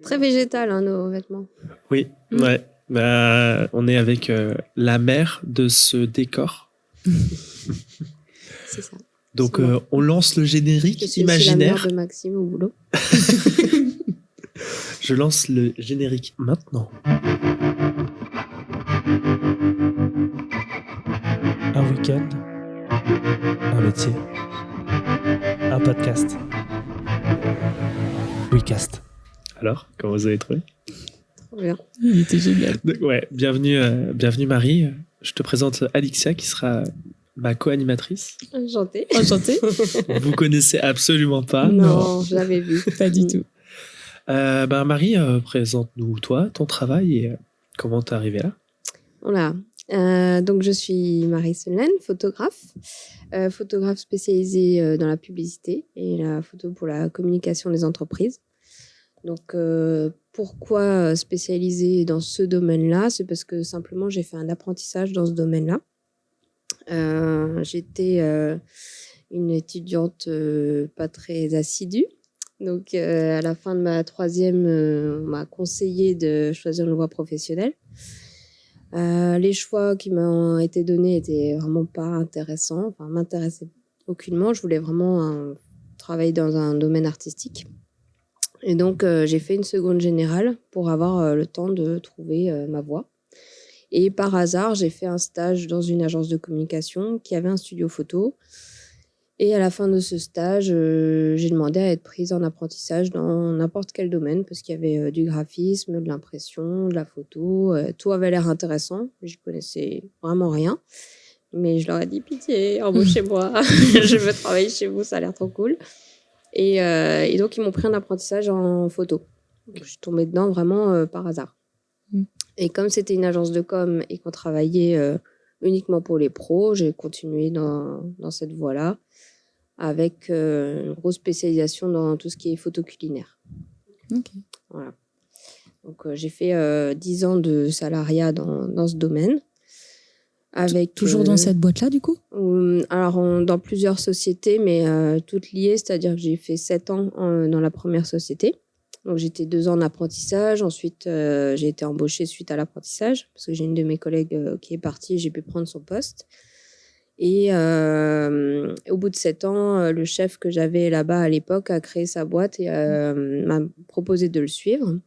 Très végétal, hein, nos vêtements. Oui, ouais. Bah, on est avec la mère de ce décor. C'est ça. Donc, on lance le générique Je suis imaginaire. aussi la mère de Maxime au boulot. Je lance le générique maintenant. Un week-end, un métier, un podcast. WeCast. Alors, comment vous avez trouvé ? Trop bien. Il était génial. Donc, ouais, bienvenue Marie. Je te présente Alixia qui sera ma co-animatrice. Enchantée. Vous connaissez absolument pas. Non, je l'avais vu. Pas du tout. Marie, présente-nous toi, ton travail et comment t'es arrivée là. Voilà. Donc, je suis Marie Solène, photographe. Photographe spécialisée dans la publicité et la photo pour la communication des entreprises. Donc, pourquoi spécialisée dans ce domaine-là ? C'est parce que simplement, j'ai fait un apprentissage dans ce domaine-là. J'étais une étudiante pas très assidue. Donc, à la fin de ma troisième, on m'a conseillé de choisir une voie professionnelle. Les choix qui m'ont été donnés étaient vraiment pas intéressants, enfin, m'intéressaient aucunement. Je voulais vraiment travailler dans un domaine artistique. Et donc, j'ai fait une seconde générale pour avoir le temps de trouver ma voie. Et par hasard, j'ai fait un stage dans une agence de communication qui avait un studio photo. Et à la fin de ce stage, j'ai demandé à être prise en apprentissage dans n'importe quel domaine parce qu'il y avait du graphisme, de l'impression, de la photo. Tout avait l'air intéressant. J'y connaissais vraiment rien. Mais je leur ai dit, pitié, embauchez-moi. Je veux travailler chez vous, ça a l'air trop cool. Et donc, ils m'ont pris un apprentissage en photo. Donc, je suis tombée dedans vraiment par hasard. Et comme c'était une agence de com et qu'on travaillait uniquement pour les pros, j'ai continué dans cette voie-là avec une grosse spécialisation dans tout ce qui est photo culinaire. Ok. Voilà. Donc, j'ai fait 10 ans de salariat dans ce domaine. Avec, Toujours dans cette boîte-là, du coup ? Alors, dans plusieurs sociétés, mais toutes liées, c'est-à-dire que j'ai fait 7 ans dans la première société. Donc, j'étais 2 ans en apprentissage. Ensuite, j'ai été embauchée suite à l'apprentissage parce que j'ai une de mes collègues qui est partie et j'ai pu prendre son poste. Et au bout de 7 ans, le chef que j'avais là-bas à l'époque a créé sa boîte et m'a proposé de le suivre.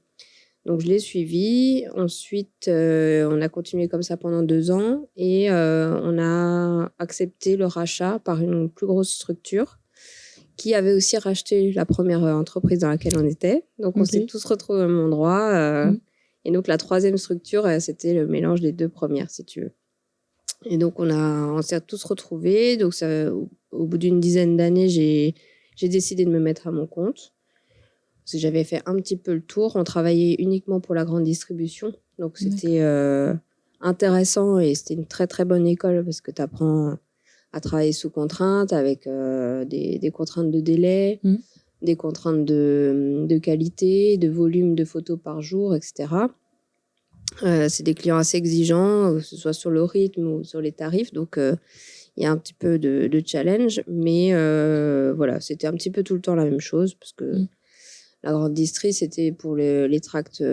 Donc, je l'ai suivi. Ensuite, on a continué comme ça pendant 2 ans et on a accepté le rachat par une plus grosse structure qui avait aussi racheté la première entreprise dans laquelle on était. Donc, on s'est tous retrouvés au même endroit. Et donc, la troisième structure, c'était le mélange des 2 premières, si tu veux. Et donc, on s'est tous retrouvés. Donc, au bout d'une dizaine d'années, j'ai décidé de me mettre à mon compte. Parce que j'avais fait un petit peu le tour. On travaillait uniquement pour la grande distribution. Donc, c'était intéressant et c'était une très, très bonne école parce que tu apprends à travailler sous contrainte avec des contraintes de délai, des contraintes de qualité, de volume de photos par jour, etc. C'est des clients assez exigeants, que ce soit sur le rythme ou sur les tarifs. Donc, il y a un petit peu de challenge. Mais voilà, c'était un petit peu tout le temps la même chose parce que la grande distri, c'était pour les tracts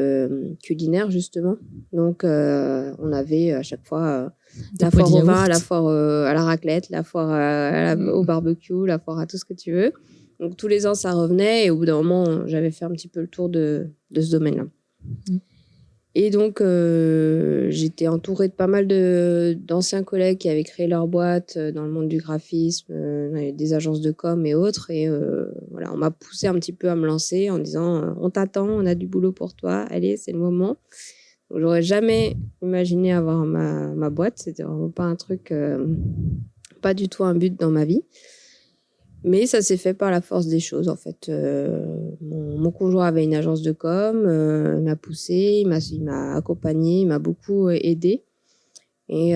culinaires, justement. Donc, on avait à chaque fois la foire au vin, la foire à la raclette, la foire au barbecue, la foire à tout ce que tu veux. Donc, tous les ans, ça revenait. Et au bout d'un moment, j'avais fait un petit peu le tour de ce domaine-là. Et donc, j'étais entourée de pas mal d'anciens collègues qui avaient créé leur boîte dans le monde du graphisme, des agences de com et autres. Et voilà, on m'a poussé un petit peu à me lancer en disant on t'attend, on a du boulot pour toi, allez, c'est le moment. Donc, j'aurais jamais imaginé avoir ma boîte. C'était vraiment pas un truc, pas du tout un but dans ma vie. Mais ça s'est fait par la force des choses, en fait. Mon conjoint avait une agence de com, il m'a poussé, il m'a accompagné, il m'a beaucoup aidé. Et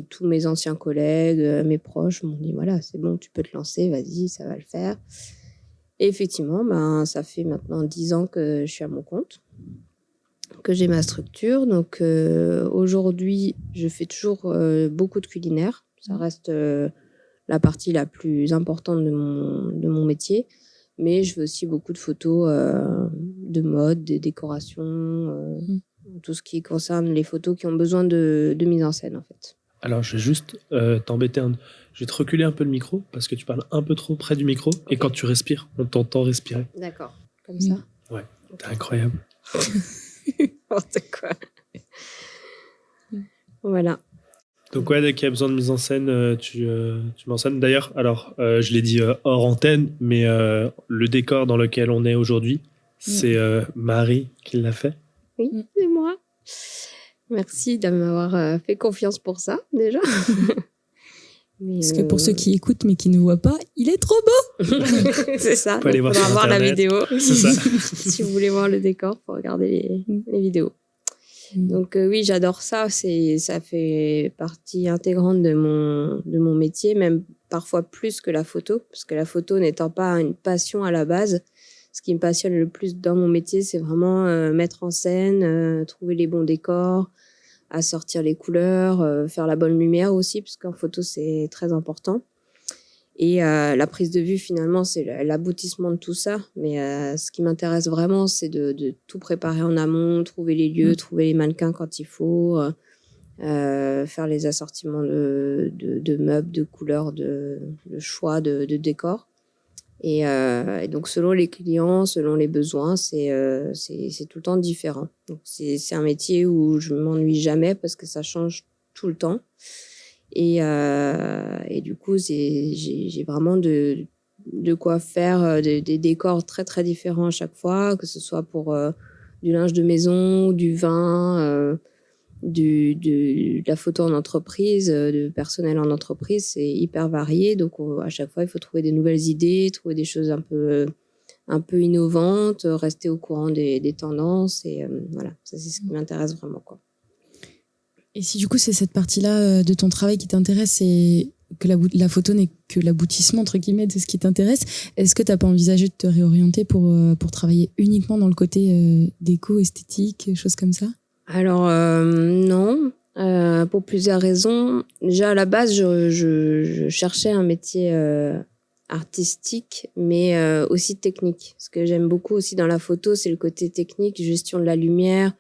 tous mes anciens collègues, mes proches m'ont dit, voilà, c'est bon, tu peux te lancer, vas-y, ça va le faire. Et effectivement, ça fait maintenant 10 ans que je suis à mon compte, que j'ai ma structure. Donc, aujourd'hui, je fais toujours beaucoup de culinaire. Ça reste la partie la plus importante de mon métier. Mais je fais aussi beaucoup de photos de mode, des décorations, tout ce qui concerne les photos qui ont besoin de mise en scène en fait. Alors, je vais juste t'embêter. Je vais te reculer un peu le micro parce que tu parles un peu trop près du micro. Et quand tu respires, on t'entend respirer. D'accord. Comme ça. Ouais, c'est incroyable. N'importe quoi. Voilà. Donc ouais, dès qu'il y a besoin de mise en scène, tu m'enseignes. D'ailleurs, alors, je l'ai dit hors antenne, mais le décor dans lequel on est aujourd'hui, c'est Marie qui l'a fait. Oui, c'est moi. Merci de m'avoir fait confiance pour ça, déjà. Parce que pour ceux qui écoutent mais qui ne voient pas, il est trop beau. C'est ça. Faut aller voir sur voir la Internet. vidéo. C'est ça. Si vous voulez voir le décor, faut regarder les vidéos. Donc oui, j'adore ça. Ça fait partie intégrante de mon métier, même parfois plus que la photo, parce que la photo n'étant pas une passion à la base, ce qui me passionne le plus dans mon métier, c'est vraiment mettre en scène, trouver les bons décors, assortir les couleurs, faire la bonne lumière aussi, parce qu'en photo, c'est très important. Et la prise de vue, finalement, c'est l'aboutissement de tout ça. Mais ce qui m'intéresse vraiment, c'est de tout préparer en amont, trouver les lieux, trouver les mannequins quand il faut, faire les assortiments de meubles, de couleurs, de choix de décors. Et donc, selon les clients, selon les besoins, c'est tout le temps différent. Donc, c'est un métier où je m'ennuie jamais parce que ça change tout le temps. Et du coup, j'ai vraiment de quoi faire des décors très, très différents à chaque fois, que ce soit pour du linge de maison, du vin, de la photo en entreprise, de personnel en entreprise. C'est hyper varié. Donc, à chaque fois, il faut trouver des nouvelles idées, trouver des choses un peu innovantes, rester au courant des tendances. Et voilà, ça, c'est ce qui m'intéresse vraiment, quoi. Et si du coup c'est cette partie-là de ton travail qui t'intéresse et que la photo n'est que l'aboutissement entre guillemets de ce qui t'intéresse, est-ce que tu n'as pas envisagé de te réorienter pour travailler uniquement dans le côté déco, esthétique, choses comme ça? Alors non, pour plusieurs raisons. Déjà à la base, je cherchais un métier artistique, mais aussi technique. Ce que j'aime beaucoup aussi dans la photo, c'est le côté technique, gestion de la lumière.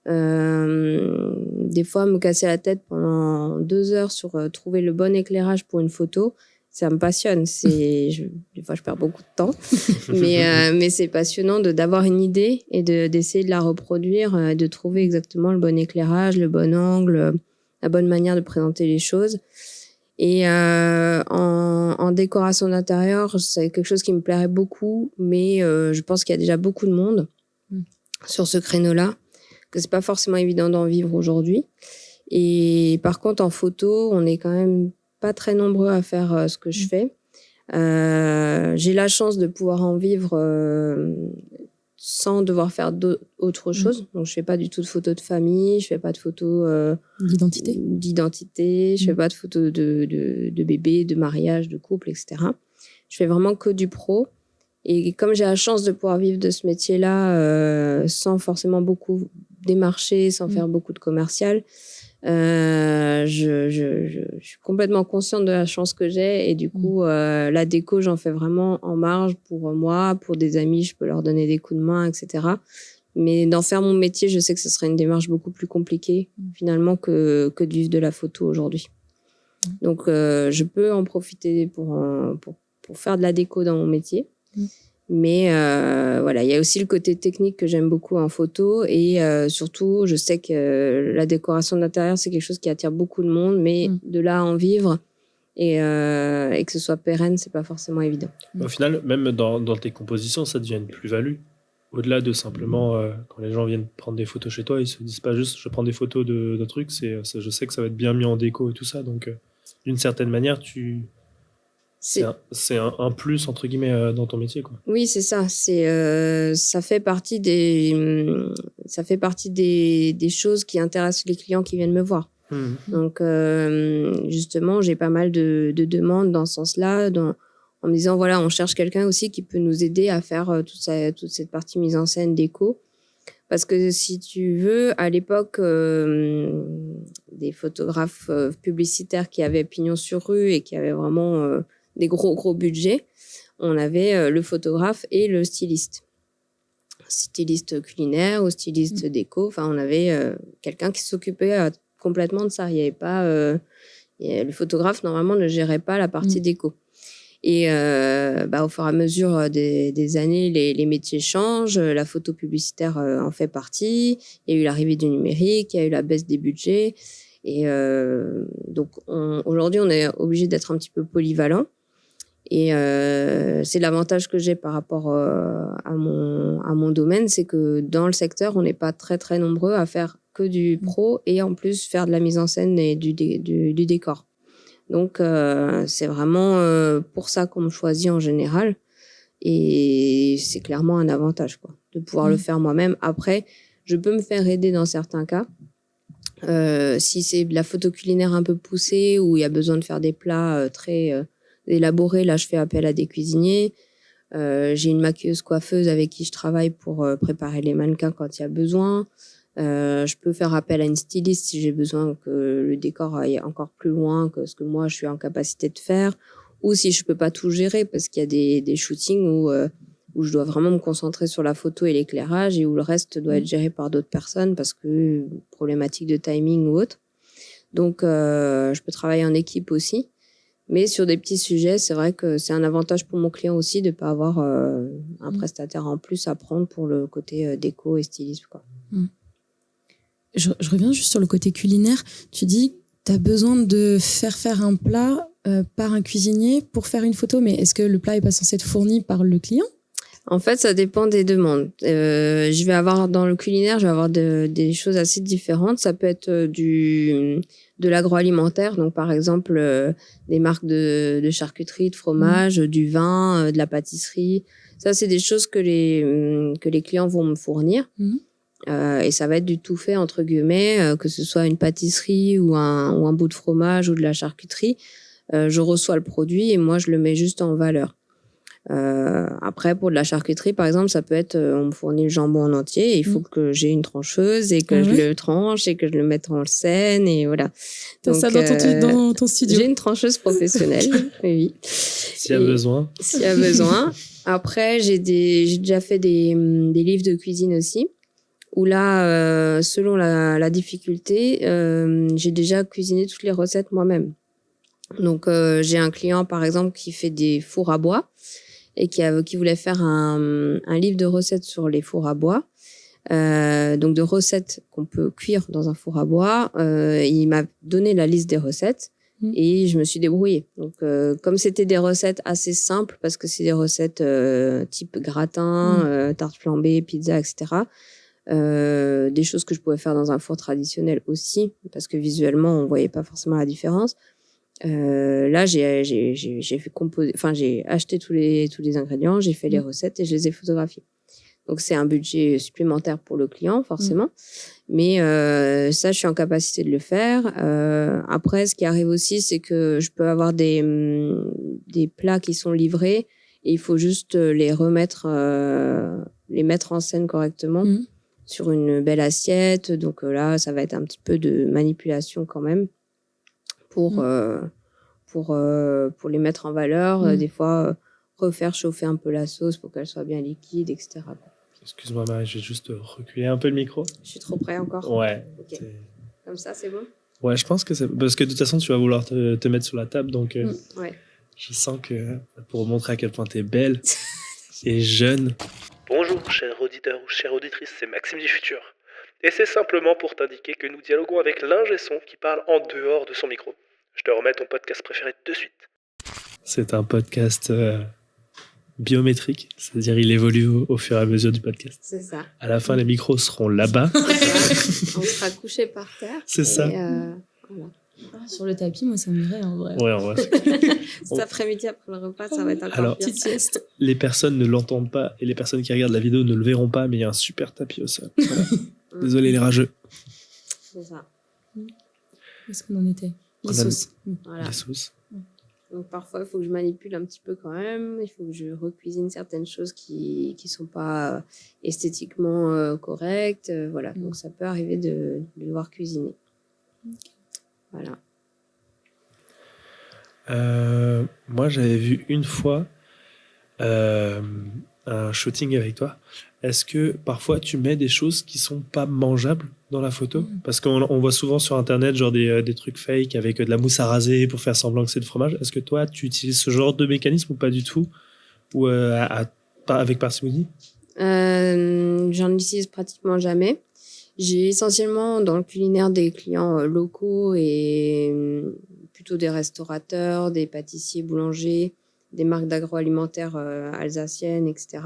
Des fois, me casser la tête pendant 2 heures sur trouver le bon éclairage pour une photo, ça me passionne. Des fois, je perds beaucoup de temps, mais c'est passionnant d'avoir une idée et d'essayer de la reproduire, de trouver exactement le bon éclairage, le bon angle, la bonne manière de présenter les choses. Et en décoration d'intérieur, c'est quelque chose qui me plairait beaucoup, mais je pense qu'il y a déjà beaucoup de monde sur ce créneau-là, que c'est pas forcément évident d'en vivre aujourd'hui. Et par contre, en photo, on est quand même pas très nombreux à faire ce que je fais. J'ai la chance de pouvoir en vivre sans devoir faire autre chose. Donc, je fais pas du tout de photos de famille, je fais pas de photos d'identité, je fais pas de photos de bébé, de mariage, de couple, etc. Je fais vraiment que du pro. Et comme j'ai la chance de pouvoir vivre de ce métier-là sans forcément beaucoup démarcher, sans faire beaucoup de commercial, je suis complètement consciente de la chance que j'ai. Et du coup, la déco, j'en fais vraiment en marge pour moi, pour des amis, je peux leur donner des coups de main, etc. Mais d'en faire mon métier, je sais que ce serait une démarche beaucoup plus compliquée, finalement, que de vivre de la photo aujourd'hui. Donc, je peux en profiter pour faire de la déco dans mon métier. Mais voilà, il y a aussi le côté technique que j'aime beaucoup en photo et surtout, je sais que la décoration d'intérieur, c'est quelque chose qui attire beaucoup de monde, mais de là à en vivre et que ce soit pérenne, c'est pas forcément évident. Au final, même dans tes compositions, ça devient une plus-value. Au-delà de simplement, quand les gens viennent prendre des photos chez toi, ils se disent pas juste je prends des photos de trucs, je sais que ça va être bien mis en déco et tout ça. Donc, d'une certaine manière, c'est un plus entre guillemets dans ton métier, quoi. Oui, c'est ça. Ça fait partie des choses qui intéressent les clients qui viennent me voir. Donc justement, j'ai pas mal de demandes dans ce sens-là, en me disant voilà, on cherche quelqu'un aussi qui peut nous aider à faire toute cette partie mise en scène déco. Parce que si tu veux, à l'époque, des photographes publicitaires qui avaient pignon sur rue et qui avaient vraiment des gros budgets, on avait le photographe et le styliste. styliste culinaire ou styliste déco. Enfin, on avait quelqu'un qui s'occupait complètement de ça. Il y avait pas... le photographe, normalement, ne gérait pas la partie déco. Et au fur et à mesure des années, les métiers changent. La photo publicitaire en fait partie. Il y a eu l'arrivée du numérique, il y a eu la baisse des budgets. Et donc, aujourd'hui, on est obligé d'être un petit peu polyvalent. Et c'est l'avantage que j'ai par rapport à mon domaine, c'est que dans le secteur, on n'est pas très, très nombreux à faire que du pro et en plus faire de la mise en scène et du décor. Donc, c'est vraiment pour ça qu'on me choisit en général. Et c'est clairement un avantage, quoi, de pouvoir le faire moi-même. Après, je peux me faire aider dans certains cas. Si c'est de la photo culinaire un peu poussée, où il y a besoin de faire des plats très élaborés, là, je fais appel à des cuisiniers. J'ai une maquilleuse coiffeuse avec qui je travaille pour préparer les mannequins quand il y a besoin. Je peux faire appel à une styliste si j'ai besoin que le décor aille encore plus loin que ce que moi je suis en capacité de faire, ou si je peux pas tout gérer parce qu'il y a des shootings où je dois vraiment me concentrer sur la photo et l'éclairage et où le reste doit être géré par d'autres personnes parce que problématique de timing ou autre. Donc je peux travailler en équipe aussi, mais sur des petits sujets, c'est vrai que c'est un avantage pour mon client aussi de pas avoir un prestataire en plus à prendre pour le côté déco et stylisme, quoi. Je reviens juste sur le côté culinaire. Tu dis, tu as besoin de faire un plat par un cuisinier pour faire une photo, mais est-ce que le plat est pas censé être fourni par le client ? En fait, ça dépend des demandes. Je vais avoir dans le culinaire, je vais avoir des choses assez différentes. Ça peut être de l'agroalimentaire, donc par exemple des marques de charcuterie, de fromage, du vin, de la pâtisserie. Ça, c'est des choses que les clients vont me fournir. Et ça va être du tout fait entre guillemets, que ce soit une pâtisserie ou un bout de fromage ou de la charcuterie. Je reçois le produit et moi je le mets juste en valeur. Après, pour de la charcuterie, par exemple, ça peut être, on me fournit le jambon en entier et il faut que j'ai une trancheuse et que je le tranche et que je le mette en scène et voilà. T'as ça dans ton studio? J'ai une trancheuse professionnelle, oui. S'il y a besoin. S'il y a besoin. Après, j'ai déjà fait des livres de cuisine aussi, où là, selon la difficulté, j'ai déjà cuisiné toutes les recettes moi-même. Donc, j'ai un client, par exemple, qui fait des fours à bois et qui voulait faire un livre de recettes sur les fours à bois. Donc, de recettes qu'on peut cuire dans un four à bois. Il m'a donné la liste des recettes et je me suis débrouillée. Donc, comme c'était des recettes assez simples, parce que c'est des recettes type gratin, tarte flambée, pizza, etc., des choses que je pouvais faire dans un four traditionnel aussi, parce que visuellement, on voyait pas forcément la différence. Là, j'ai fait composer, enfin, j'ai acheté tous les ingrédients, j'ai fait les recettes et je les ai photographiés. Donc, c'est un budget supplémentaire pour le client, forcément. Mais ça, je suis en capacité de le faire. Après, ce qui arrive aussi, c'est que je peux avoir des plats qui sont livrés et il faut juste les remettre, les mettre en scène correctement sur une belle assiette. Donc là, ça va être un petit peu de manipulation quand même pour les mettre en valeur. Des fois, refaire chauffer un peu la sauce pour qu'elle soit bien liquide, etc. Excuse-moi, Marie, je vais juste reculer un peu le micro. Je suis trop près encore. Ouais. Okay. Comme ça, c'est bon? Ouais, je pense que c'est... Parce que de toute façon, tu vas vouloir te mettre sur la table, donc ouais. Je sens que pour montrer à quel point t'es belle et jeune. Bonjour, cher auditeur ou chère auditrice, c'est Maxime du futur. Et c'est simplement pour t'indiquer que nous dialoguons avec l'ingé son qui parle en dehors de son micro. Je te remets ton podcast préféré de suite. C'est un podcast biométrique, c'est-à-dire il évolue au fur et à mesure du podcast. C'est ça. À la fin, les micros seront là-bas. On sera couché par terre. C'est ça. Voilà. Sur le tapis, moi, ça m'irait en vrai. Ouais, en vrai. Cet après-midi, après le repas, ça va être encore pire. Petite sieste. Les personnes ne l'entendent pas et les personnes qui regardent la vidéo ne le verront pas, mais il y a un super tapis au sol. Voilà. Désolé les rageux. C'est ça. Où est-ce qu'on en était? Les sauces. Voilà. Les sauces. Donc parfois, il faut que je manipule un petit peu quand même. Il faut que je recuisine certaines choses qui sont pas esthétiquement correctes. Voilà. Donc ça peut arriver de devoir cuisiner. Voilà. Moi, j'avais vu une fois un un shooting avec toi, est-ce que parfois tu mets des choses qui sont pas mangeables dans la photo? Parce qu'on voit souvent sur internet genre des trucs fake avec de la mousse à raser pour faire semblant que c'est du fromage. Est-ce que toi tu utilises ce genre de mécanisme ou pas du tout? Ou avec parcimonie? J'en utilise pratiquement jamais. J'ai essentiellement dans le culinaire des clients locaux et plutôt des restaurateurs, des pâtissiers, boulangers, des marques d'agroalimentaire alsaciennes, etc.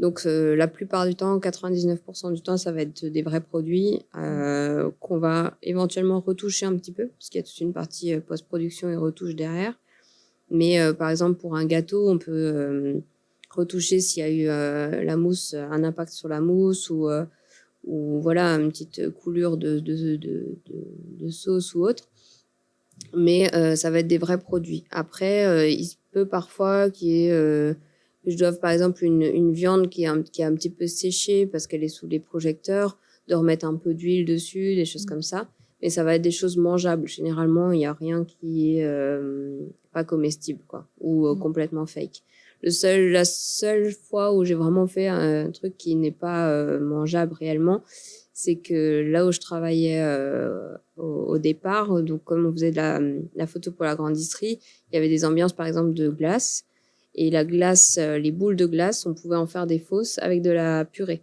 Donc la plupart du temps, 99% du temps, ça va être des vrais produits qu'on va éventuellement retoucher un petit peu, parce qu'il y a toute une partie post-production et retouche derrière. Mais par exemple, pour un gâteau, on peut retoucher s'il y a eu la mousse, un impact sur la mousse ou voilà, une petite coulure de sauce ou autre. Mais ça va être des vrais produits. Après, il se peut parfois qu'il y ait, que je doive, par exemple, une viande qui est un petit peu séchée parce qu'elle est sous les projecteurs, de remettre un peu d'huile dessus, des choses comme ça. Mais ça va être des choses mangeables. Généralement, il n'y a rien qui est pas comestible, quoi, ou complètement fake. La seule fois où j'ai vraiment fait un truc qui n'est pas mangeable réellement, c'est que là où je travaillais au départ, donc comme on faisait de la photo pour la grande distrie, il y avait des ambiances par exemple de glace. Et la glace, les boules de glace, on pouvait en faire des fausses avec de la purée.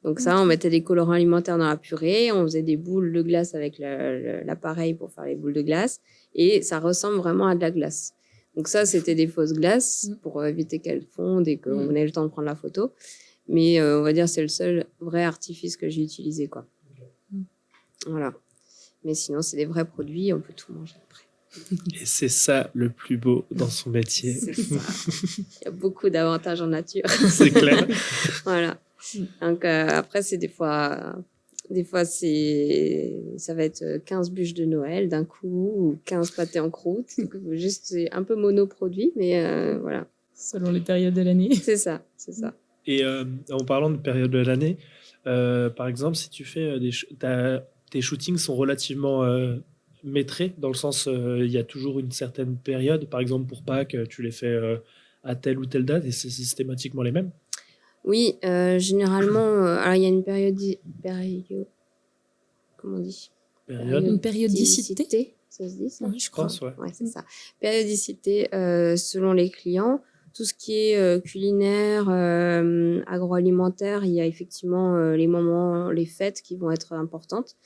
Donc ça, on mettait des colorants alimentaires dans la purée, on faisait des boules de glace avec l'appareil pour faire les boules de glace. Et ça ressemble vraiment à de la glace. Donc ça, c'était des fausses glaces pour éviter qu'elles fondent et qu'on ait le temps de prendre la photo. Mais on va dire c'est le seul vrai artifice que j'ai utilisé, quoi. Voilà. Mais sinon, c'est des vrais produits, on peut tout manger après. Et c'est ça le plus beau dans son métier. C'est ça. Il y a beaucoup d'avantages en nature. C'est clair. Voilà. Donc après, c'est des fois ça va être 15 bûches de Noël d'un coup ou 15 pâtés en croûte. Donc, juste, c'est un peu monoproduit, mais voilà. Selon les périodes de l'année. C'est ça, c'est ça. Et en parlant de période de l'année, par exemple, si tu fais tes shootings sont relativement maîtrés, dans le sens, il y a toujours une certaine période. Par exemple, pour Pâques, tu les fais à telle ou telle date et c'est systématiquement les mêmes? Oui, généralement, alors il y a une comment on dit? Une périodicité. Ça se dit ça? Oui, je crois. Ouais. Ouais, c'est ça. Périodicité selon les clients. Tout ce qui est culinaire, agroalimentaire, il y a effectivement les moments, les fêtes qui vont être importantes.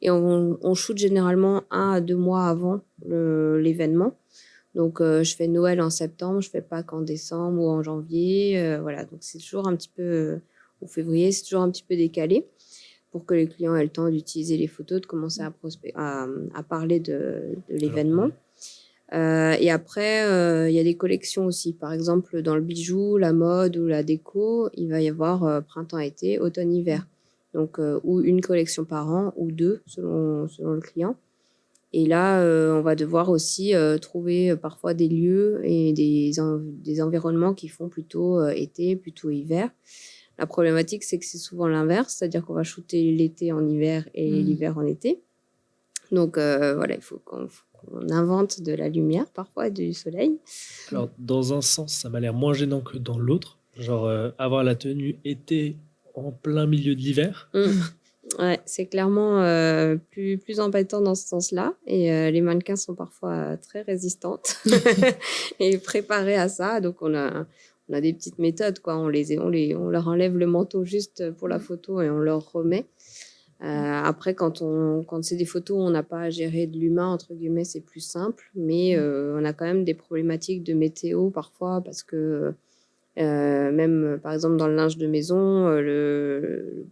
Et on shoot généralement 1 à 2 mois avant l'événement. Donc, je fais Noël en septembre, je fais Pâques en décembre ou en janvier. Voilà, donc c'est toujours un petit peu, ou février, c'est toujours un petit peu décalé pour que les clients aient le temps d'utiliser les photos, de commencer à parler de l'événement. Et après, il y a des collections aussi. Par exemple, dans le bijou, la mode ou la déco, il va y avoir printemps-été, automne-hiver. Donc, ou une collection par an, ou 2, selon le client. Et là, on va devoir aussi trouver parfois des lieux et des environnements qui font plutôt été, plutôt hiver. La problématique, c'est que c'est souvent l'inverse, c'est-à-dire qu'on va shooter l'été en hiver et l'hiver en été. Donc voilà, il faut qu'on invente de la lumière parfois et du soleil. Alors, dans un sens, ça m'a l'air moins gênant que dans l'autre. Genre, avoir la tenue été en plein milieu de l'hiver. Ouais, c'est clairement plus embêtant dans ce sens-là. Et les mannequins sont parfois très résistantes et préparées à ça. Donc, on a des petites méthodes, quoi. On leur enlève le manteau juste pour la photo et on leur remet. Après, quand c'est des photos où on n'a pas à gérer de l'humain, entre guillemets, c'est plus simple. Mais on a quand même des problématiques de météo parfois parce que même, par exemple, dans le linge de maison,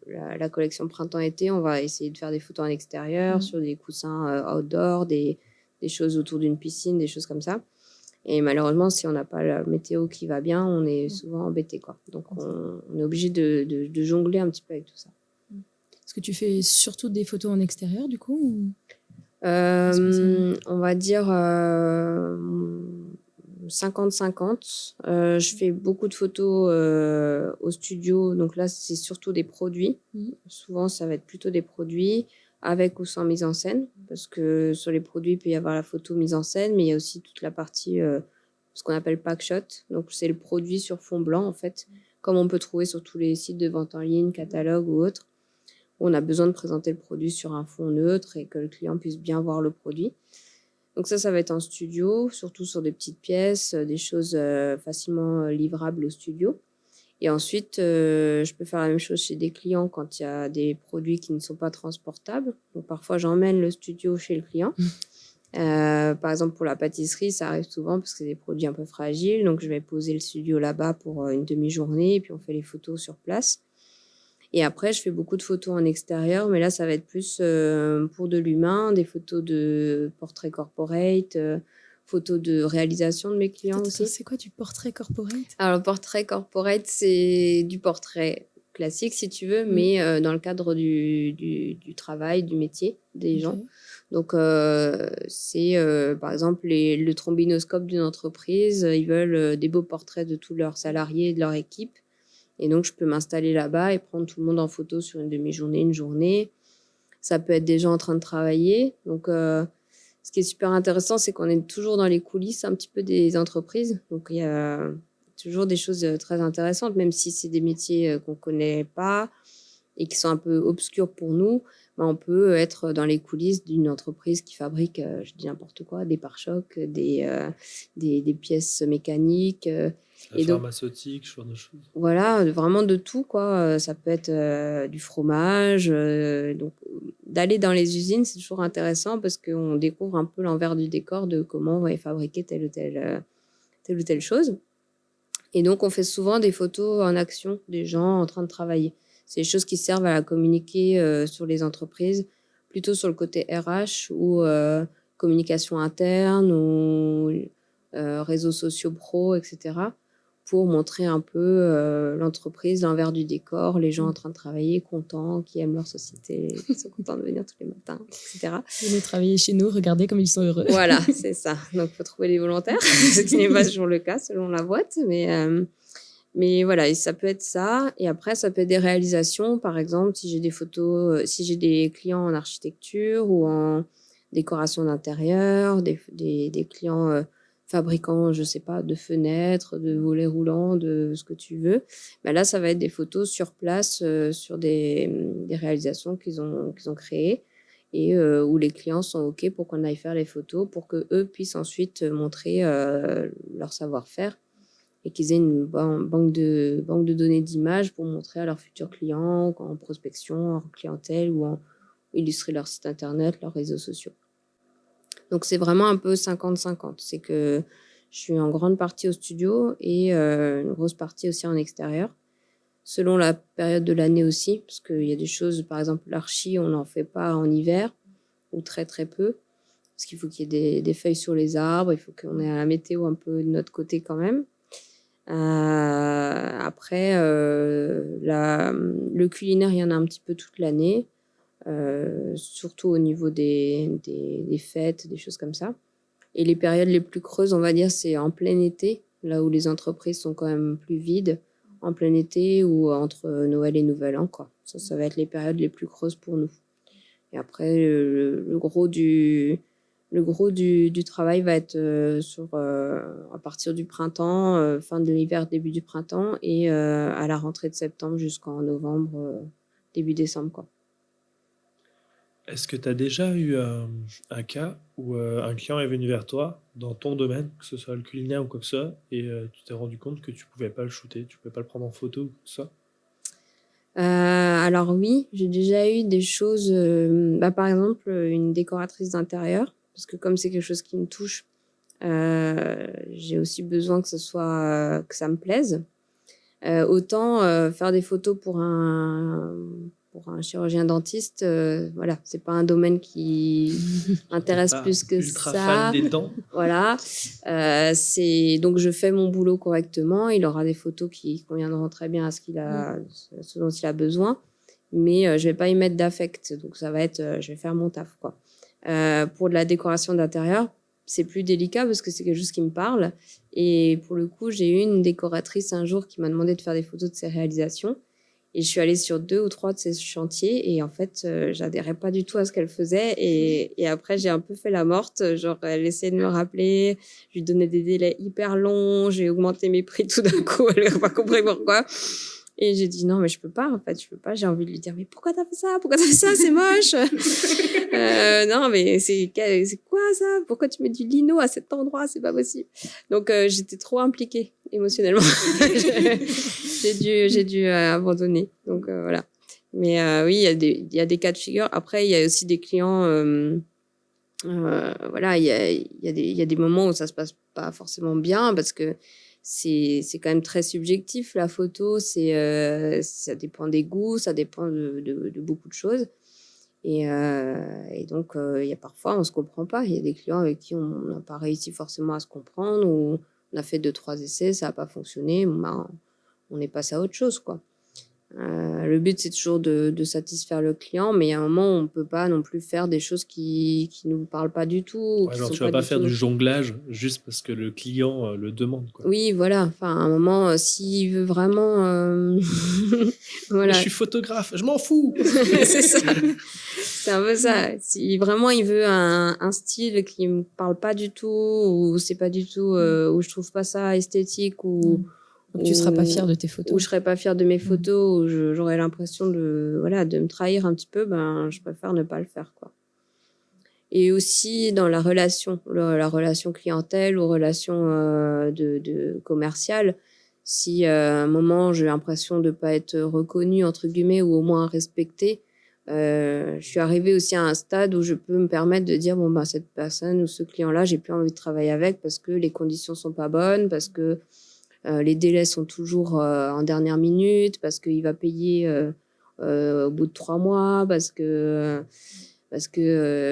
la collection printemps-été, on va essayer de faire des photos en extérieur, sur des coussins outdoor, des choses autour d'une piscine, des choses comme ça. Et malheureusement, si on n'a pas la météo qui va bien, on est souvent embêté, quoi. Donc, on est obligé de jongler un petit peu avec tout ça. Est-ce que tu fais surtout des photos en extérieur, du coup ou... On va dire 50-50. Je fais beaucoup de photos au studio. Donc là, c'est surtout des produits. Souvent, ça va être plutôt des produits avec ou sans mise en scène. Parce que sur les produits, il peut y avoir la photo mise en scène, mais il y a aussi toute la partie, ce qu'on appelle pack shot. Donc, c'est le produit sur fond blanc, en fait. comme on peut trouver sur tous les sites de vente en ligne, catalogues ou autres, où on a besoin de présenter le produit sur un fond neutre et que le client puisse bien voir le produit. Donc ça va être en studio, surtout sur des petites pièces, des choses facilement livrables au studio. Et ensuite, je peux faire la même chose chez des clients quand il y a des produits qui ne sont pas transportables. Donc parfois, j'emmène le studio chez le client. Par exemple, pour la pâtisserie, ça arrive souvent parce que c'est des produits un peu fragiles. Donc, je vais poser le studio là-bas pour une demi-journée et puis on fait les photos sur place. Et après, je fais beaucoup de photos en extérieur, mais là, ça va être plus pour de l'humain, des photos de portrait corporate, photos de réalisation de mes clients aussi. C'est quoi du portrait corporate? Alors, le portrait corporate, c'est du portrait classique, si tu veux, mais dans le cadre du travail, du métier des gens. Donc, c'est par exemple le trombinoscope d'une entreprise. Ils veulent des beaux portraits de tous leurs salariés et de leur équipe. Et donc, je peux m'installer là-bas et prendre tout le monde en photo sur une demi-journée, une journée. Ça peut être des gens en train de travailler. Donc, ce qui est super intéressant, c'est qu'on est toujours dans les coulisses un petit peu des entreprises. Donc, il y a toujours des choses très intéressantes, même si c'est des métiers qu'on ne connaît pas et qui sont un peu obscurs pour nous. On peut être dans les coulisses d'une entreprise qui fabrique, je dis n'importe quoi, des pare-chocs, des pièces mécaniques. La pharmaceutique, ce genre de choses. Voilà, vraiment de tout, quoi. Ça peut être du fromage. Donc, d'aller dans les usines, c'est toujours intéressant parce qu'on découvre un peu l'envers du décor de comment on va fabriquer telle ou telle chose. Et donc, on fait souvent des photos en action des gens en train de travailler. C'est des choses qui servent à la communiquer sur les entreprises, plutôt sur le côté RH ou communication interne ou réseaux sociaux pro, etc. pour montrer un peu l'entreprise, l'envers du décor, les gens en train de travailler, contents, qui aiment leur société, qui sont contents de venir tous les matins, etc. Venez travailler chez nous, regardez comme ils sont heureux. Voilà, c'est ça. Donc, il faut trouver des volontaires, ce qui n'est pas toujours le cas selon la boîte. Mais voilà, et ça peut être ça. Et après, ça peut être des réalisations. Par exemple, si j'ai des photos, si j'ai des clients en architecture ou en décoration d'intérieur, des clients fabricants, je sais pas, de fenêtres, de volets roulants, de ce que tu veux. Ben là, ça va être des photos sur place, sur des réalisations qu'ils ont créées et où les clients sont OK pour qu'on aille faire les photos pour qu'eux puissent ensuite montrer leur savoir-faire et qu'ils aient une banque de données d'images pour montrer à leurs futurs clients en prospection, en clientèle ou illustrer leur site internet, leurs réseaux sociaux. Donc, c'est vraiment un peu 50-50. C'est que je suis en grande partie au studio et une grosse partie aussi en extérieur, selon la période de l'année aussi, parce qu'il y a des choses, par exemple, l'archi, on n'en fait pas en hiver ou très, très peu, parce qu'il faut qu'il y ait des feuilles sur les arbres, il faut qu'on ait la météo un peu de notre côté quand même. Après, le culinaire, il y en a un petit peu toute l'année, surtout au niveau des fêtes, des choses comme ça. Et les périodes les plus creuses, on va dire, c'est en plein été, là où les entreprises sont quand même plus vides, en plein été ou entre Noël et Nouvel An, quoi. Ça va être les périodes les plus creuses pour nous. Et après, le gros du travail va être à partir du printemps, fin de l'hiver, début du printemps, et à la rentrée de septembre jusqu'en novembre, début décembre, quoi. Est-ce que tu as déjà eu un cas où un client est venu vers toi dans ton domaine, que ce soit le culinaire ou quoi que ce soit, et tu t'es rendu compte que tu pouvais pas le shooter, tu pouvais pas le prendre en photo ou quoi que ce soit? Alors oui, j'ai déjà eu des choses, par exemple, une décoratrice d'intérieur, parce que comme c'est quelque chose qui me touche, j'ai aussi besoin que ça me plaise. Autant faire des photos pour un chirurgien dentiste, voilà, c'est pas un domaine qui intéresse plus que ultra ça. fan des dents. Voilà, donc je fais mon boulot correctement. Il aura des photos qui conviendront très bien à ce dont il a besoin, mais je vais pas y mettre d'affect. Donc ça va être, je vais faire mon taf, quoi. Pour de la décoration d'intérieur, c'est plus délicat parce que c'est quelque chose qui me parle. Et pour le coup, j'ai eu une décoratrice un jour qui m'a demandé de faire des photos de ses réalisations. Et je suis allée sur 2 ou 3 de ces chantiers et en fait, j'adhérais pas du tout à ce qu'elle faisait et après j'ai un peu fait la morte, genre elle essayait de me rappeler, je lui donnais des délais hyper longs, j'ai augmenté mes prix tout d'un coup, elle n'a pas compris pourquoi et j'ai dit: «Non mais je peux pas, en fait, je peux pas». J'ai envie de lui dire: «Mais pourquoi t'as fait ça? Pourquoi t'as fait ça? C'est moche!» «Non mais c'est quoi ça? Pourquoi tu mets du lino à cet endroit? C'est pas possible». Donc j'étais trop impliquée émotionnellement. J'ai dû abandonner. Donc voilà. Mais oui, il y a des cas de figure. Après, il y a aussi des clients. Voilà, il y a des moments où ça se passe pas forcément bien parce que c'est quand même très subjectif la photo. Ça dépend des goûts, ça dépend de beaucoup de choses. Et donc, il y a parfois, on se comprend pas. Il y a des clients avec qui on n'a pas réussi forcément à se comprendre ou on a fait 2-3 essais, ça n'a pas fonctionné. Bon, ben, on est passé à autre chose, quoi. Le but, c'est toujours de satisfaire le client, mais il y a un moment où on peut pas non plus faire des choses qui nous parlent pas du tout, ou Ouais, qui genre, sont tu vas pas du faire tout. du jonglage juste parce que le client le demande, quoi. Oui, voilà. Enfin, à un moment, s'il veut vraiment, Mais voilà, je suis photographe, je m'en fous. c'est ça. C'est un peu ça. Si vraiment il veut un style qui me parle pas du tout, ou c'est pas du tout, ou je trouve pas ça esthétique, Donc tu seras pas fier de tes ou photos. je serais pas fière de mes photos, ou j'aurais l'impression voilà, de me trahir un petit peu, ben, je préfère ne pas le faire, quoi. Et aussi dans la relation clientèle ou relation de commerciale, si à un moment j'ai l'impression de pas être reconnue entre guillemets ou au moins respectée, je suis arrivée aussi à un stade où je peux me permettre de dire bon ben cette personne ou ce client-là, j'ai plus envie de travailler avec parce que les conditions sont pas bonnes, parce que les délais sont toujours en dernière minute, parce qu'il va payer au bout de 3 mois, parce que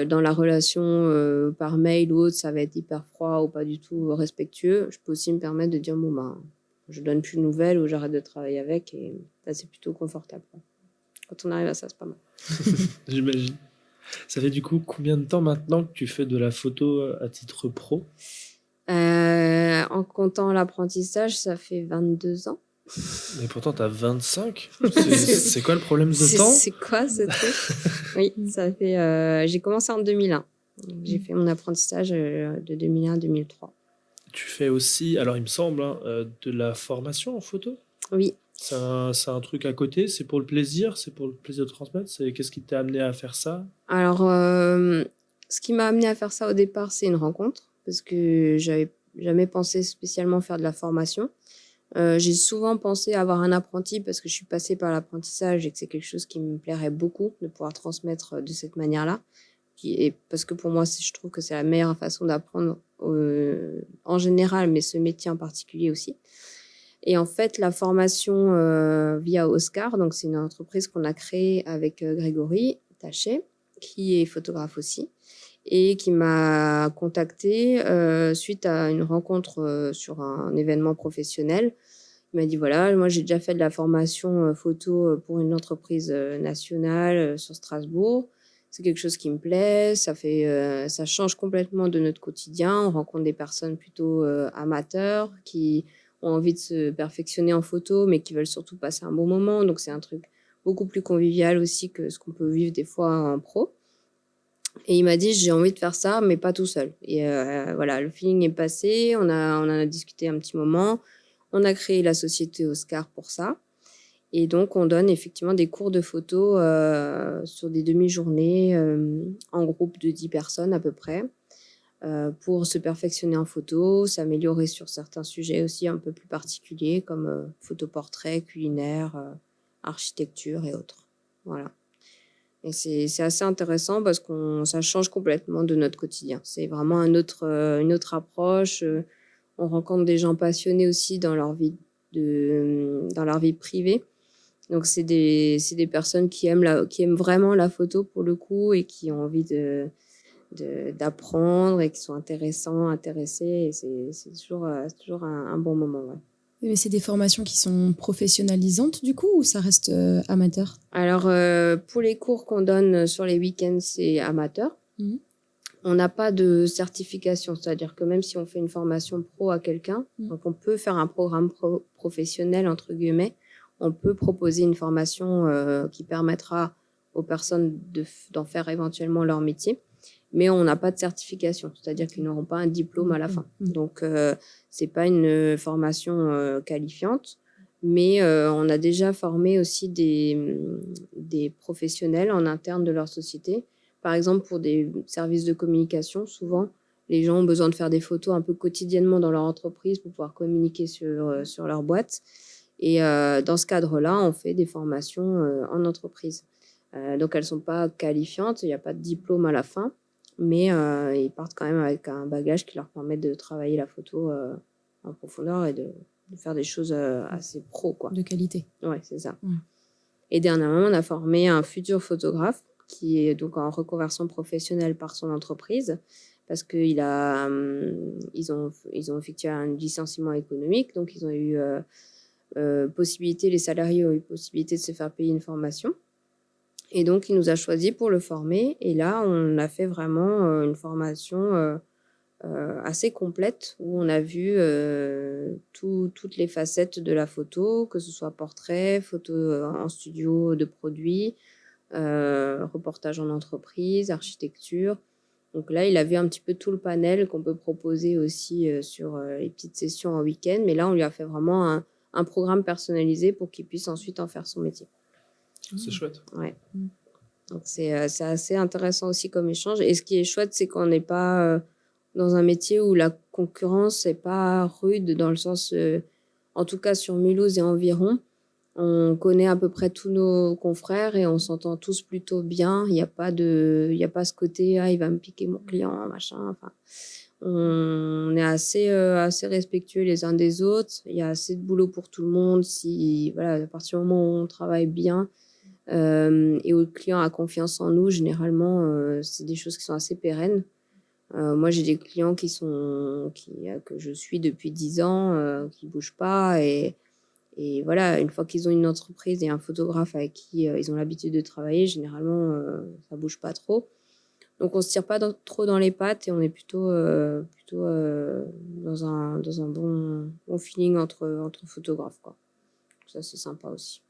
dans la relation par mail ou autre, ça va être hyper froid ou pas du tout respectueux. Je peux aussi me permettre de dire bon ben je donne plus de nouvelles ou j'arrête de travailler avec, et ça c'est plutôt confortable, quoi. Quand on arrive à ça, c'est pas mal. J'imagine. Ça fait du coup combien de temps maintenant que tu fais de la photo à titre pro? En comptant l'apprentissage, ça fait 22 ans. Mais pourtant, t'as 25. C'est quoi le problème de temps? C'est quoi ce truc? Oui, ça fait. J'ai commencé en 2001. J'ai fait mon apprentissage de 2001 à 2003. Tu fais aussi, alors il me semble, hein, de la formation en photo? Oui. C'est un truc à côté, c'est pour le plaisir, c'est pour le plaisir de transmettre, qu'est-ce qui t'a amené à faire ça? Alors, ce qui m'a amené à faire ça au départ, c'est une rencontre, parce que j'avais jamais pensé spécialement faire de la formation. J'ai souvent pensé avoir un apprenti parce que je suis passée par l'apprentissage et que c'est quelque chose qui me plairait beaucoup de pouvoir transmettre de cette manière-là. Parce que pour moi, je trouve que c'est la meilleure façon d'apprendre en général, mais ce métier en particulier aussi. Et en fait, la formation via Oscar, donc c'est une entreprise qu'on a créée avec Grégory Tachet, qui est photographe aussi, et qui m'a contactée suite à une rencontre sur un événement professionnel. Il m'a dit voilà, moi j'ai déjà fait de la formation photo pour une entreprise nationale sur Strasbourg. C'est quelque chose qui me plaît, ça change complètement de notre quotidien. On rencontre des personnes plutôt amateurs qui ont envie de se perfectionner en photo, mais qui veulent surtout passer un bon moment. Donc c'est un truc beaucoup plus convivial aussi que ce qu'on peut vivre des fois en pro. Et il m'a dit j'ai envie de faire ça, mais pas tout seul. Et voilà, le feeling est passé, on en a discuté un petit moment. On a créé la société Oscar pour ça. Et donc, on donne effectivement des cours de photo sur des demi-journées en groupe de 10 personnes à peu près pour se perfectionner en photo, s'améliorer sur certains sujets aussi un peu plus particuliers comme photoportrait, culinaire, architecture et autres. Voilà. Et c'est assez intéressant parce que ça change complètement de notre quotidien. C'est vraiment une autre approche. On rencontre des gens passionnés aussi dans leur vie privée. Donc, c'est des personnes qui aiment vraiment la photo pour le coup et qui ont envie d'apprendre et qui sont intéressés. Et c'est toujours un bon moment. Ouais. Mais c'est des formations qui sont professionnalisantes du coup, ou ça reste amateur? Alors, pour les cours qu'on donne sur les week-ends, c'est amateur. On n'a pas de certification, c'est-à-dire que même si on fait une formation pro à quelqu'un, donc on peut faire un programme professionnel, entre guillemets, on peut proposer une formation qui permettra aux personnes d'en faire éventuellement leur métier, mais on n'a pas de certification, c'est-à-dire qu'ils n'auront pas un diplôme à la fin. Donc, c'est pas une formation qualifiante, mais on a déjà formé aussi des professionnels en interne de leur société. Par exemple, pour des services de communication, souvent, les gens ont besoin de faire des photos un peu quotidiennement dans leur entreprise pour pouvoir communiquer sur leur boîte. Et dans ce cadre-là, on fait des formations en entreprise. Donc, elles ne sont pas qualifiantes, il n'y a pas de diplôme à la fin, mais ils partent quand même avec un bagage qui leur permet de travailler la photo en profondeur et de faire des choses assez pro, quoi. De qualité. Ouais, c'est ça. Ouais. Et dernièrement, on a formé un futur photographe qui est donc en reconversion professionnelle par son entreprise parce qu'ils ont effectué un licenciement économique, donc ils ont eu possibilité, les salariés ont eu possibilité de se faire payer une formation. Et donc, il nous a choisi pour le former. Et là, on a fait vraiment une formation assez complète où on a vu toutes les facettes de la photo, que ce soit portrait, photo en studio de produits, reportage en entreprise, architecture. Donc là, il a vu un petit peu tout le panel qu'on peut proposer aussi sur les petites sessions en week-end. Mais là, on lui a fait vraiment un programme personnalisé pour qu'il puisse ensuite en faire son métier. C'est chouette. Ouais. Donc c'est assez intéressant aussi comme échange. Et ce qui est chouette, c'est qu'on n'est pas dans un métier où la concurrence n'est pas rude dans le sens, en tout cas sur Mulhouse et environ, on connaît à peu près tous nos confrères et on s'entend tous plutôt bien. Il n'y a pas ce côté, il va me piquer mon client, machin. Enfin, on est assez respectueux les uns des autres. Il y a assez de boulot pour tout le monde. À partir du moment où on travaille bien, et où le client a confiance en nous, généralement, c'est des choses qui sont assez pérennes. Moi, j'ai des clients que je suis depuis 10 ans, qui ne bougent pas. Et voilà, une fois qu'ils ont une entreprise et un photographe avec qui ils ont l'habitude de travailler, généralement, ça ne bouge pas trop. Donc, on ne se tire pas trop dans les pattes et on est plutôt dans un bon feeling entre photographes, quoi. Ça, c'est sympa aussi.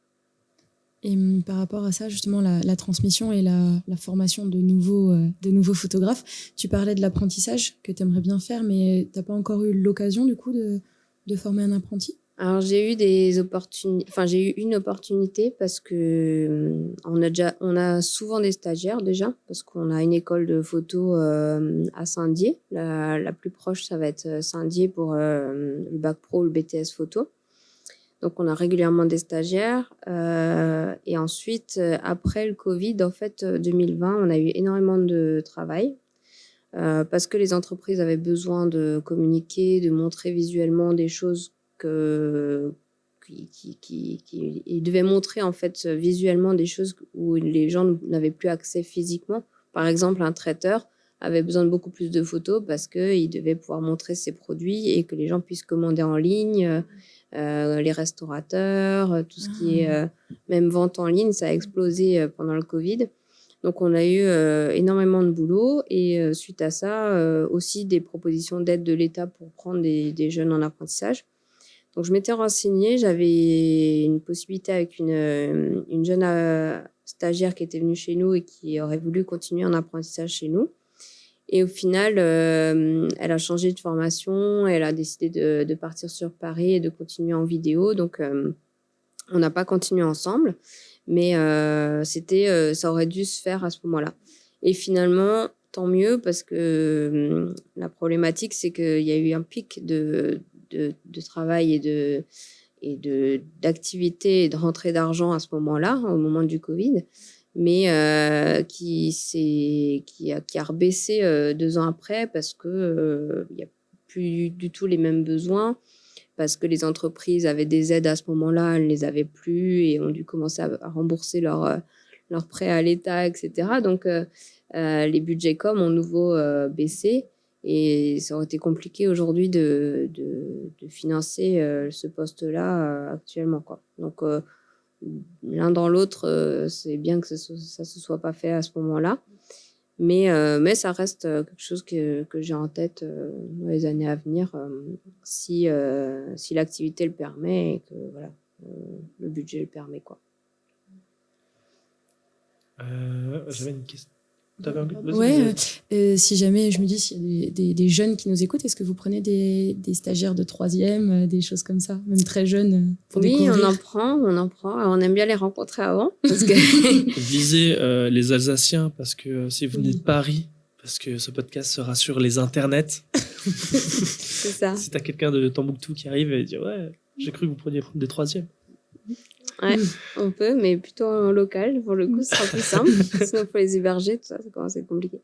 Et par rapport à ça, justement, la transmission et la formation de nouveaux photographes, tu parlais de l'apprentissage que tu aimerais bien faire, mais tu n'as pas encore eu l'occasion, du coup, de former un apprenti ? Alors, j'ai eu une opportunité parce que on a souvent des stagiaires déjà, parce qu'on a une école de photo à Saint-Dié. La plus proche, ça va être Saint-Dié pour le bac pro, le BTS photo. Donc, on a régulièrement des stagiaires. Et ensuite, après le Covid, en fait, 2020, on a eu énormément de travail parce que les entreprises avaient besoin de communiquer, de montrer visuellement des choses ils devaient montrer en fait visuellement des choses où les gens n'avaient plus accès physiquement. Par exemple, un traiteur avait besoin de beaucoup plus de photos parce qu'il devait pouvoir montrer ses produits et que les gens puissent commander en ligne. Les restaurateurs, tout ce qui est même vente en ligne, ça a explosé pendant le Covid. Donc, on a eu énormément de boulot et suite à ça, aussi des propositions d'aide de l'État pour prendre des jeunes en apprentissage. Donc, je m'étais renseignée, j'avais une possibilité avec une jeune stagiaire qui était venue chez nous et qui aurait voulu continuer en apprentissage chez nous. Et au final, elle a changé de formation, elle a décidé de partir sur Paris et de continuer en vidéo. Donc, on n'a pas continué ensemble, mais ça aurait dû se faire à ce moment-là. Et finalement, tant mieux, parce que la problématique, c'est qu'il y a eu un pic de travail et d'activité et de rentrée d'argent à ce moment-là, au moment du Covid, mais qui a rebaissé 2 ans après parce que il n'y a plus du tout les mêmes besoins, parce que les entreprises avaient des aides à ce moment-là, elles ne les avaient plus et ont dû commencer à rembourser leurs prêts à l'État, etc. Donc, les budgets com ont nouveau baissé. Et ça aurait été compliqué aujourd'hui de financer ce poste-là actuellement, quoi. Donc, l'un dans l'autre, c'est bien que ça se soit pas fait à ce moment-là. Mais ça reste quelque chose que j'ai en tête dans les années à venir, si l'activité le permet et que voilà, le budget le permet, quoi. J'avais une question. T'avais vas-y, Ouais, vas-y. si jamais je me dis s'il y a des jeunes qui nous écoutent, est-ce que vous prenez des stagiaires de troisième, des choses comme ça, même très jeunes, pour Oui, découvrir? on en prend. On aime bien les rencontrer avant. Parce que Visez les Alsaciens, parce que si vous venez de Paris, parce que ce podcast sera sur les internets. c'est ça. Si t'as quelqu'un de Tombouctou qui arrive et dit ouais, j'ai cru que vous preniez des troisièmes. Ouais, on peut, mais plutôt en local. Pour le coup, ce sera plus simple. Sinon, il faut les héberger, tout ça commence à être compliqué.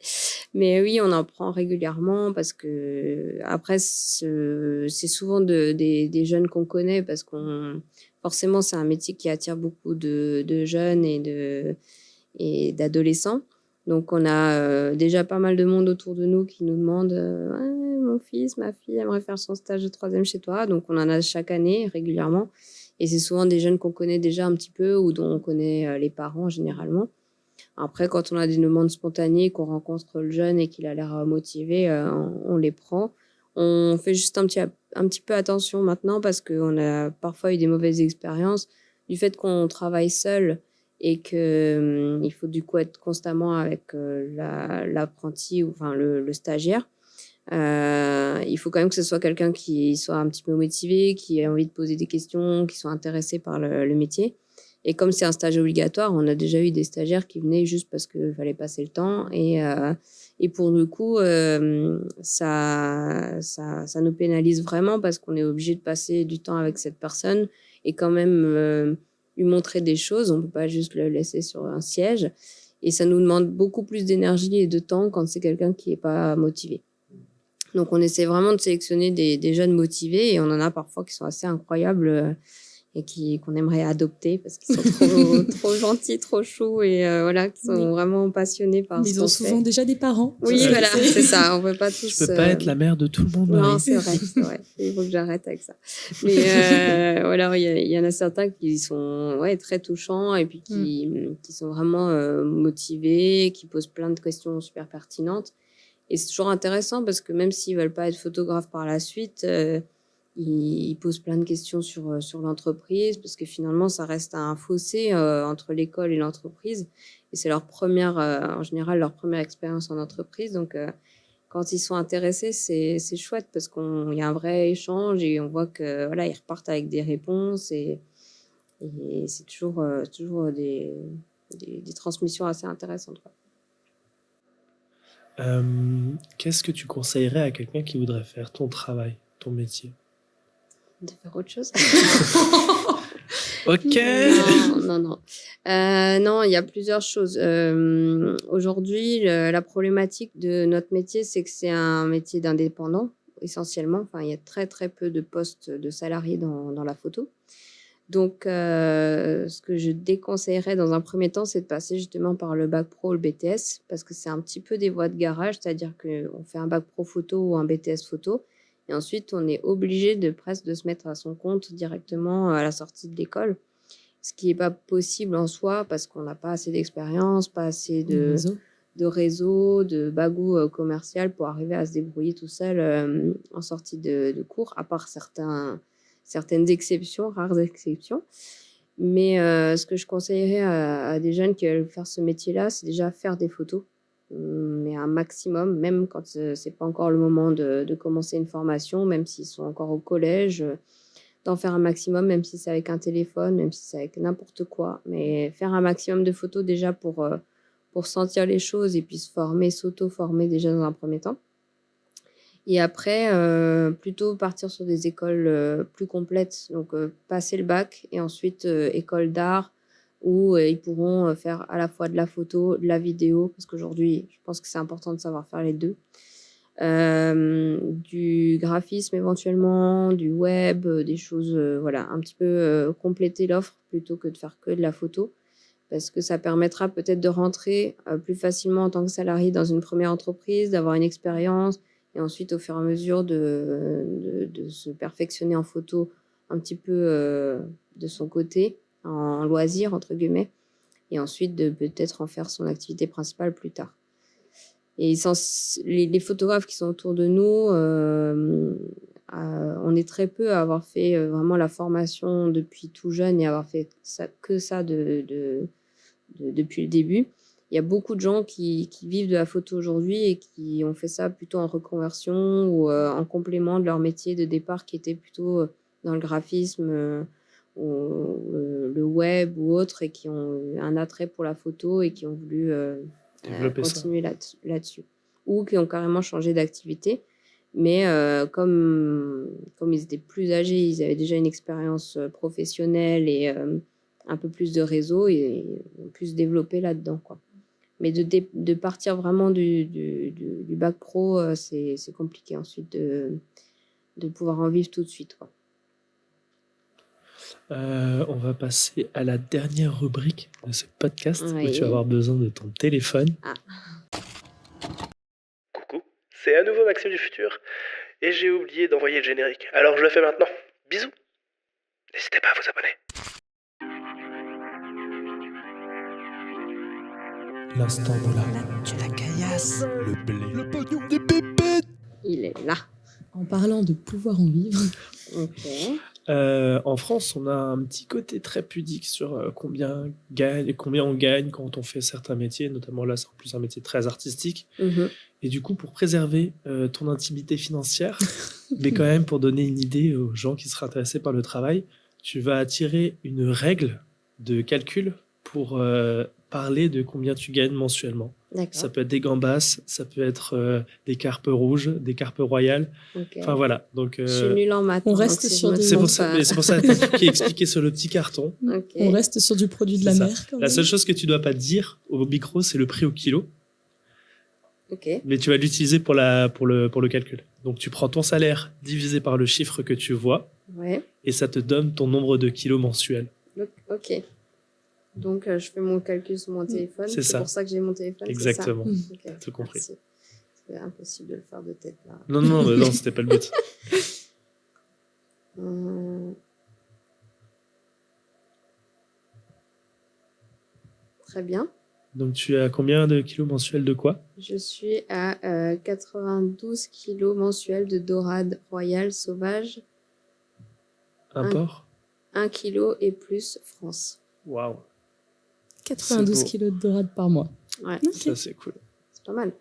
Mais oui, on en prend régulièrement parce que après, c'est souvent des jeunes qu'on connaît parce qu'on forcément, c'est un métier qui attire beaucoup de jeunes et d'adolescents. Donc, on a déjà pas mal de monde autour de nous qui nous demande ouais, mon fils, ma fille aimerait faire son stage de troisième chez toi. Donc, on en a chaque année régulièrement. Et c'est souvent des jeunes qu'on connaît déjà un petit peu ou dont on connaît les parents généralement. Après, quand on a des demandes spontanées, qu'on rencontre le jeune et qu'il a l'air motivé, on les prend. On fait juste un petit peu attention maintenant parce qu'on a parfois eu des mauvaises expériences du fait qu'on travaille seul et que il faut du coup être constamment avec l'apprenti ou enfin le stagiaire. Il faut quand même que ce soit quelqu'un qui soit un petit peu motivé, qui ait envie de poser des questions, qui soit intéressé par le métier. Et comme c'est un stage obligatoire, on a déjà eu des stagiaires qui venaient juste parce qu'il fallait passer le temps. Et pour le coup, ça nous pénalise vraiment parce qu'on est obligé de passer du temps avec cette personne et quand même lui montrer des choses. On ne peut pas juste le laisser sur un siège. Et ça nous demande beaucoup plus d'énergie et de temps quand c'est quelqu'un qui n'est pas motivé. Donc, on essaie vraiment de sélectionner des jeunes motivés et on en a parfois qui sont assez incroyables et qu'on aimerait adopter parce qu'ils sont trop gentils, trop choux et voilà, qui sont vraiment passionnés par ce Ils qu'on ont souvent fait. déjà des parents. Oui, voilà, c'est ça. On peut pas tous. Je peux pas être la mère de tout le monde, Marie. Non, c'est vrai. Il faut que j'arrête avec ça. Mais voilà, il y en a certains qui sont très touchants et puis qui sont vraiment motivés, qui posent plein de questions super pertinentes. Et c'est toujours intéressant parce que même s'ils veulent pas être photographes par la suite, ils posent plein de questions sur l'entreprise parce que finalement, ça reste un fossé entre l'école et l'entreprise. Et c'est en général, leur première expérience en entreprise. Donc, quand ils sont intéressés, c'est chouette parce qu'il y a un vrai échange et on voit que voilà, ils repartent avec des réponses et c'est toujours des transmissions assez intéressantes, quoi. Qu'est-ce que tu conseillerais à quelqu'un qui voudrait faire ton travail, ton métier? De faire autre chose. Ok. Non. Non, il y a plusieurs choses. Aujourd'hui, la problématique de notre métier, c'est que c'est un métier d'indépendant, essentiellement. Enfin, il y a très, très peu de postes de salariés dans la photo. Donc, ce que je déconseillerais dans un premier temps, c'est de passer justement par le bac pro ou le BTS, parce que c'est un petit peu des voies de garage, c'est-à-dire qu'on fait un bac pro photo ou un BTS photo, et ensuite on est obligé presque de se mettre à son compte directement à la sortie de l'école, ce qui n'est pas possible en soi, parce qu'on n'a pas assez d'expérience, pas assez de réseau, de bagou commercial pour arriver à se débrouiller tout seul en sortie de cours, à part certaines exceptions, rares exceptions. Mais ce que je conseillerais à des jeunes qui veulent faire ce métier-là, c'est déjà faire des photos, mais un maximum, même quand c'est pas encore le moment de commencer une formation, même s'ils sont encore au collège, d'en faire un maximum, même si c'est avec un téléphone, même si c'est avec n'importe quoi. Mais faire un maximum de photos déjà pour sentir les choses et puis s'auto-former déjà dans un premier temps. Et après, plutôt partir sur des écoles plus complètes, donc passer le bac et ensuite école d'art où ils pourront faire à la fois de la photo, de la vidéo, parce qu'aujourd'hui, je pense que c'est important de savoir faire les deux. Du graphisme éventuellement, du web, des choses, voilà, un petit peu compléter l'offre plutôt que de faire que de la photo, parce que ça permettra peut-être de rentrer plus facilement en tant que salarié dans une première entreprise, d'avoir une expérience, et ensuite, au fur et à mesure, de se perfectionner en photo un petit peu de son côté, en loisir, entre guillemets, et ensuite de peut-être en faire son activité principale plus tard. Et les photographes qui sont autour de nous, on est très peu à avoir fait vraiment la formation depuis tout jeune et avoir fait ça depuis le début. Il y a beaucoup de gens qui vivent de la photo aujourd'hui et qui ont fait ça plutôt en reconversion ou en complément de leur métier de départ qui était plutôt dans le graphisme ou le web ou autre et qui ont eu un attrait pour la photo et qui ont voulu Développer ça. continuer là-dessus. Ou qui ont carrément changé d'activité. Mais comme ils étaient plus âgés, ils avaient déjà une expérience professionnelle et un peu plus de réseau et ont pu se développer là-dedans, quoi. Mais de partir vraiment du bac pro, c'est compliqué ensuite de pouvoir en vivre tout de suite, quoi. On va passer à la dernière rubrique de ce podcast où Oui. tu vas avoir besoin de ton téléphone. Coucou, c'est à nouveau Maxime du futur, et j'ai oublié d'envoyer le générique, alors je le fais maintenant. Bisous. N'hésitez pas à vous abonner. L'instant de la caillasse, le blé, le pognon des pépettes. Il est là. En parlant de pouvoir en vivre, Ok. En France, on a un petit côté très pudique sur combien on gagne quand on fait certains métiers, notamment là, c'est en plus un métier très artistique. Mhm. Et du coup, pour préserver ton intimité financière, mais quand même pour donner une idée aux gens qui seraient intéressés par le travail, tu vas attirer une règle de calcul pour parler de combien tu gagnes mensuellement. D'accord. Ça peut être des gambas, ça peut être des carpes rouges, des carpes royales. Ok. Enfin voilà. Donc, Je suis nulle en maths. on hein, reste donc si sur je me des- c'est pour trompe ça, pas- mais c'est pour ça qui est expliqué sur le petit carton. Ok. on reste sur du produit de la C'est ça. mer. Quand La même. seule chose que tu dois pas dire au micro, c'est le prix au kilo, Ok. mais tu vas l'utiliser pour le calcul. Donc tu prends ton salaire divisé par le chiffre que tu vois Ouais. et ça te donne ton nombre de kilos mensuels. Ok. Donc, je fais mon calcul sur mon téléphone. C'est C'est ça. pour ça que j'ai mon téléphone. Exactement. C'est ça. Ok. T'as tout compris. Merci. C'est impossible de le faire de tête là. Non, c'était pas le but. Très bien. Donc tu as combien de kilos mensuels de quoi? Je suis à 92 kilos mensuels de dorade royale sauvage, Un porc? 1 kilo et plus France. Waouh, 92 c'est beau. kilos de dorade par mois. Ouais, Ok. ça c'est cool. c'est pas mal.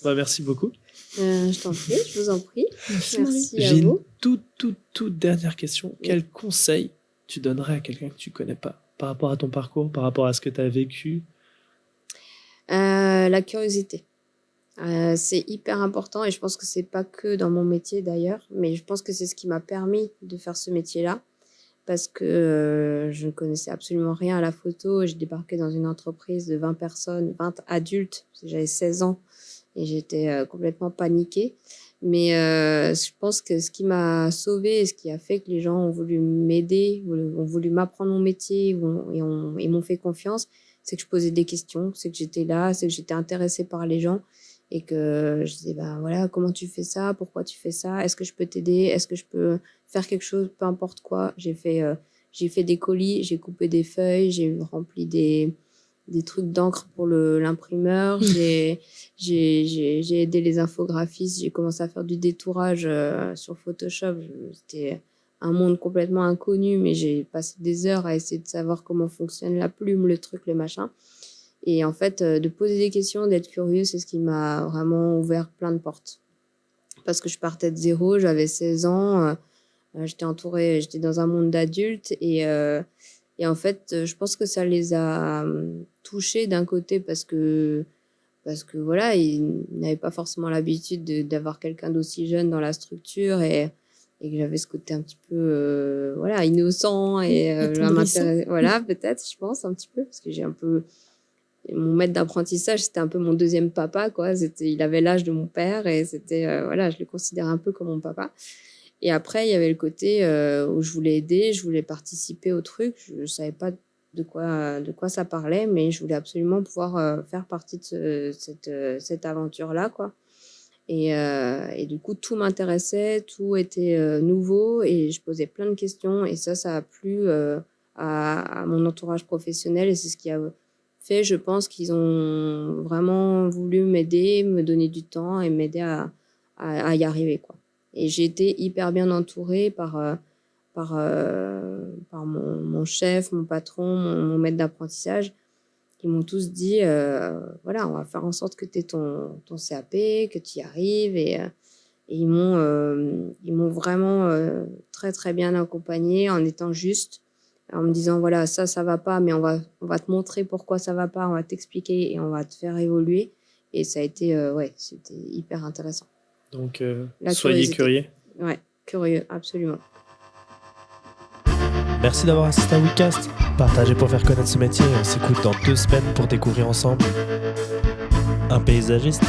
Bah, merci beaucoup. Je t'en prie, je vous en prie. Merci, Marie. Merci à J'ai une vous. toute dernière question. Quel conseil tu donnerais à quelqu'un que tu connais pas par rapport à ton parcours, par rapport à ce que tu as vécu? La curiosité. C'est hyper important et je pense que c'est pas que dans mon métier d'ailleurs, mais je pense que c'est ce qui m'a permis de faire ce métier-là parce que je ne connaissais absolument rien à la photo. J'ai débarqué dans une entreprise de 20 personnes, 20 adultes, parce que j'avais 16 ans et j'étais complètement paniquée. Mais je pense que ce qui m'a sauvée et ce qui a fait que les gens ont voulu m'aider, ont voulu m'apprendre mon métier et m'ont fait confiance, c'est que je posais des questions, c'est que j'étais là, c'est que j'étais intéressée par les gens et que je disais, ben voilà, comment tu fais ça, pourquoi tu fais ça, est-ce que je peux t'aider, est-ce que je peux faire quelque chose, peu importe quoi. J'ai fait des colis, j'ai coupé des feuilles, j'ai rempli des trucs d'encre pour l'imprimeur, j'ai aidé les infographistes, j'ai commencé à faire du détourage sur Photoshop. C'était un monde complètement inconnu, mais j'ai passé des heures à essayer de savoir comment fonctionne la plume, le truc, le machin. Et en fait, de poser des questions, d'être curieux, c'est ce qui m'a vraiment ouvert plein de portes. Parce que je partais de zéro, j'avais 16 ans, j'étais dans un monde d'adultes et en fait, je pense que ça les a touchés d'un côté parce que voilà, ils n'avaient pas forcément l'habitude d'avoir quelqu'un d'aussi jeune dans la structure et que j'avais ce côté un petit peu voilà, innocent et Attendrissant. voilà, peut-être, je pense un petit peu parce que j'ai un peu mon maître d'apprentissage, c'était un peu mon deuxième papa, quoi. Il avait l'âge de mon père et c'était voilà, je le considère un peu comme mon papa. Et après, il y avait le côté où je voulais aider, je voulais participer au truc. Je savais pas de quoi ça parlait, mais je voulais absolument pouvoir faire partie de cette aventure-là, quoi. Et du coup, tout m'intéressait, tout était nouveau et je posais plein de questions. Et ça a plu à mon entourage professionnel et c'est ce qui a fait, je pense, qu'ils ont vraiment voulu m'aider, me donner du temps et m'aider à à y arriver, quoi. Et j'ai été hyper bien entourée par mon chef, mon patron, mon maître d'apprentissage, qui m'ont tous dit, voilà, on va faire en sorte que tu aies ton CAP, que tu y arrives. Et ils m'ont vraiment très, très bien accompagnée en étant juste, en me disant, voilà, ça va pas, mais on va te montrer pourquoi ça va pas, on va t'expliquer et on va te faire évoluer. Et ça a été, c'était hyper intéressant. Donc, La soyez curiosité. curieux. Ouais, curieux, absolument. Merci d'avoir assisté à Weekcast. Partagez pour faire connaître ce métier et on s'écoute dans 2 semaines pour découvrir ensemble un paysagiste.